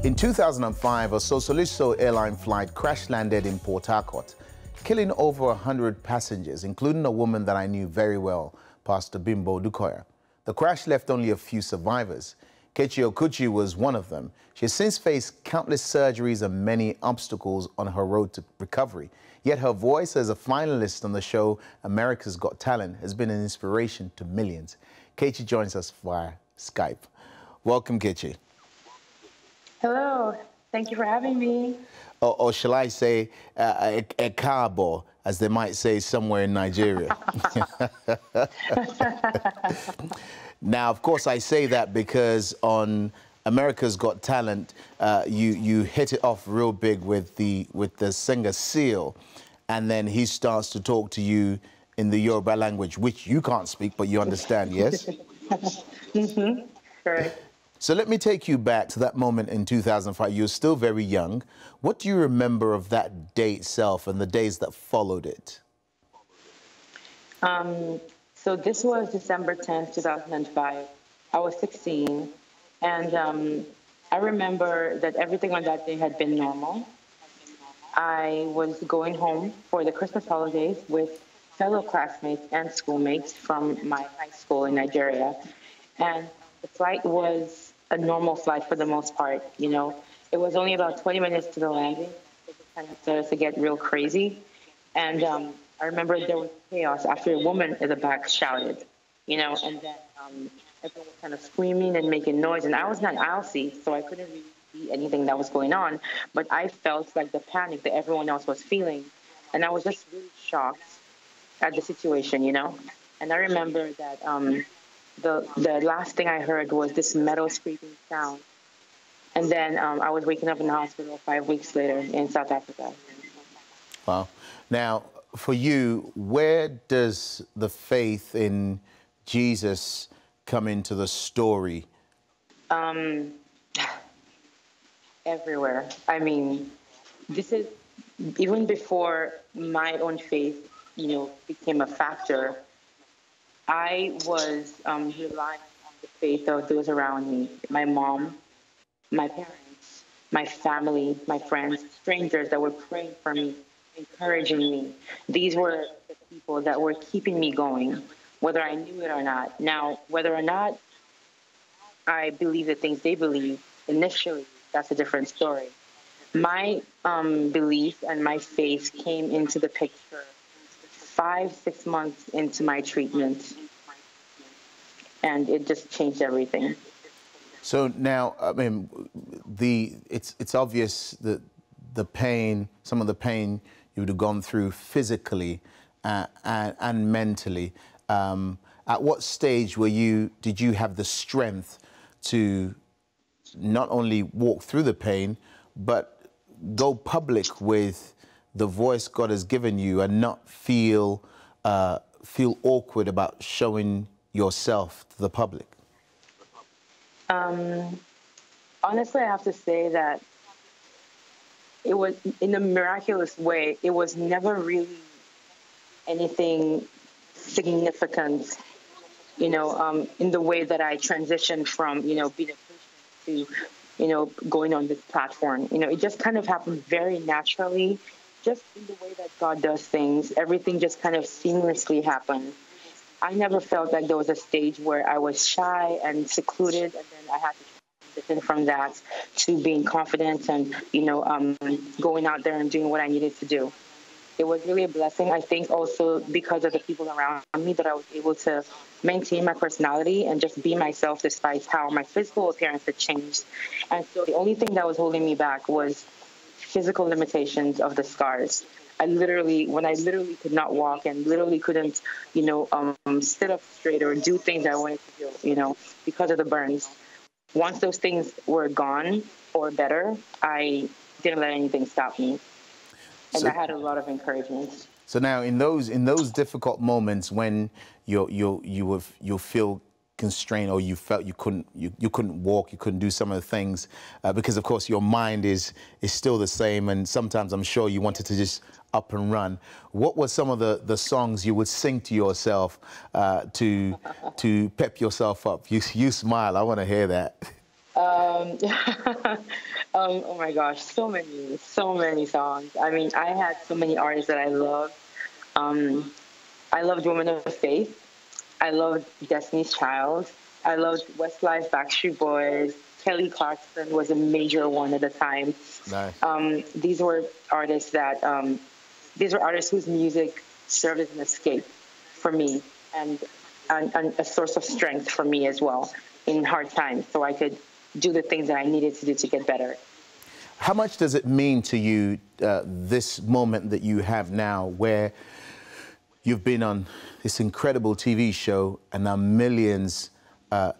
In 2005, a Sosoliso airline flight crash-landed in Port Harcourt, killing over 100 passengers, including a woman that I knew very well, Pastor Bimbo Dukoya. The crash left only a few survivors. Kechi Okwuchi was one of them. She has since faced countless surgeries and many obstacles on her road to recovery. Yet her voice as a finalist on the show America's Got Talent has been an inspiration to millions. Kechi joins us via Skype. Welcome, Kechi. Hello. Thank you for having me. Or shall I say, a carbo, as they might say somewhere in Nigeria. Now, of course, I say that because on America's Got Talent, you hit it off real big with the singer Seal, and then he starts to talk to you in the Yoruba language, which you can't speak, but you understand, yes? Mm-hmm. Correct. So let me take you back to that moment in 2005. You were still very young. What do you remember of that day itself and the days that followed it? So this was December 10th, 2005. I was 16, and I remember that everything on that day had been normal. I was going home for the Christmas holidays with fellow classmates and schoolmates from my high school in Nigeria, and the flight was a normal flight for the most part. You know, it was only about 20 minutes to the landing. It kind of started to get real crazy, and I remember there was chaos after a woman in the back shouted, you know, and then everyone was kind of screaming and making noise, and I was not aisle seat, so I couldn't really see anything that was going on, but I felt like the panic that everyone else was feeling, and I was just really shocked at the situation, you know. And I remember that the last thing I heard was this metal scraping sound, and then I was waking up in the hospital 5 weeks later in South Africa. Wow. Now, for you, where does the faith in Jesus come into the story? Everywhere. I mean, this is even before my own faith, you know, became a factor. I was relying on the faith of those around me, my mom, my parents, my family, my friends, strangers that were praying for me, encouraging me. These were the people that were keeping me going, whether I knew it or not. Now, whether or not I believe the things they believe initially, that's a different story. My belief and my faith came into the picture 5-6 months into my treatment, and it just changed everything. So now, I mean, it's obvious that the pain, some of the pain you would have gone through physically and mentally. At what stage did you have the strength to not only walk through the pain, but go public with the voice God has given you and not feel awkward about showing yourself to the public? Honestly, I have to say that it was, in a miraculous way, it was never really anything significant, you know, in the way that I transitioned from, you know, being a Christian to, you know, going on this platform. You know, it just kind of happened very naturally, just in the way that God does things. Everything just kind of seamlessly happened. I never felt like there was a stage where I was shy and secluded, and then I had to transition from that to being confident and, you know, going out there and doing what I needed to do. It was really a blessing, I think, also because of the people around me, that I was able to maintain my personality and just be myself despite how my physical appearance had changed. And so the only thing that was holding me back was physical limitations of the scars. When I literally could not walk and literally couldn't, you know, sit up straight or do things I wanted to do, you know, because of the burns. Once those things were gone or better, I didn't let anything stop me. And I had a lot of encouragement. So now, in those difficult moments when you feel constrained, or you felt you couldn't walk, you couldn't do some of the things, because of course your mind is still the same, and sometimes I'm sure you wanted to just up and run. What were some of the songs you would sing to yourself to pep yourself up? You smile. I want to hear that. Oh my gosh, so many songs. I mean, I had so many artists that I loved. Um, I loved Woman of Faith. I loved Destiny's Child. I loved Westlife, Backstreet Boys. Kelly Clarkson was a major one at the time. Nice. These were artists that these were artists whose music served as an escape for me and a source of strength for me as well in hard times, so I could do the things that I needed to do to get better. How much does it mean to you, this moment that you have now, where you've been on this incredible TV show and now millions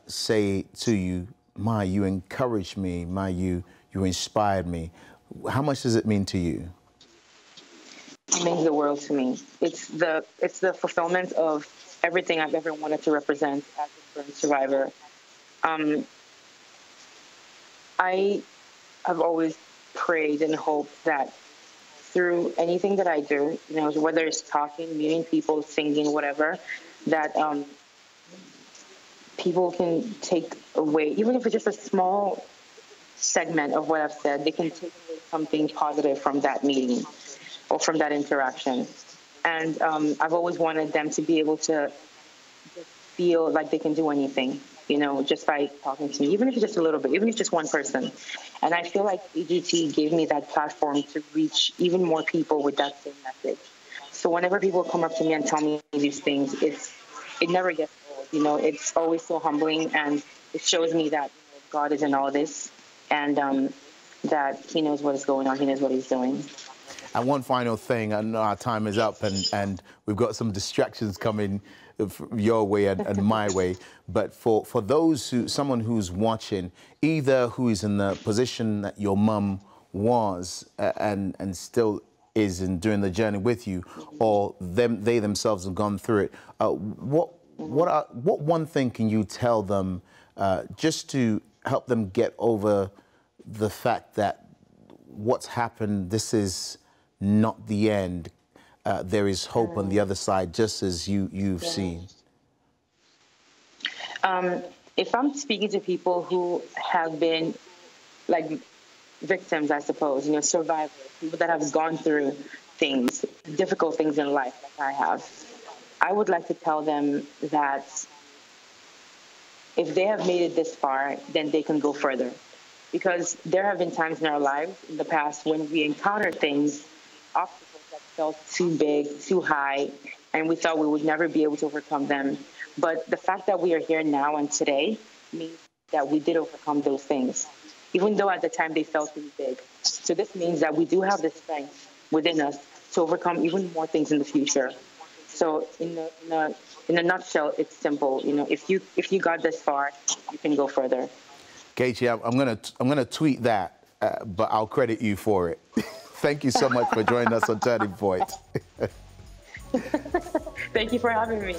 say to you, Ma, you encouraged me, Ma, you inspired me. How much does it mean to you? It means the world to me. It's the fulfillment of everything I've ever wanted to represent as a burn survivor. I have always prayed and hoped that through anything that I do, you know, whether it's talking, meeting people, singing, whatever, that people can take away, even if it's just a small segment of what I've said, they can take away something positive from that meeting or from that interaction. And I've always wanted them to be able to just feel like they can do anything, you know, just by talking to me, even if it's just a little bit, even if it's just one person. And I feel like AGT gave me that platform to reach even more people with that same message. So whenever people come up to me and tell me these things, it never gets old, you know, it's always so humbling, and it shows me that, you know, God is in all this, and that he knows what is going on, he knows what he's doing. And one final thing, I know our time is up, and we've got some distractions coming your way and my way. But for those someone who's watching, either who is in the position that your mum was and still is in doing the journey with you, or they themselves have gone through it, what one thing can you tell them just to help them get over the fact that what's happened, this is not the end? There is hope on the other side, just as you've seen. If I'm speaking to people who have been like victims, I suppose, you know, survivors, people that have gone through things, difficult things in life like I have, I would like to tell them that if they have made it this far, then they can go further. Because there have been times in our lives in the past when we encountered things, obstacles that felt too big, too high, and we thought we would never be able to overcome them. But the fact that we are here now and today means that we did overcome those things, even though at the time they felt really big. So this means that we do have the strength within us to overcome even more things in the future. So in a nutshell, it's simple. You know, if you got this far, you can go further. Kechi, I'm gonna tweet that, but I'll credit you for it. Thank you so much for joining us on Turning Point. Thank you for having me.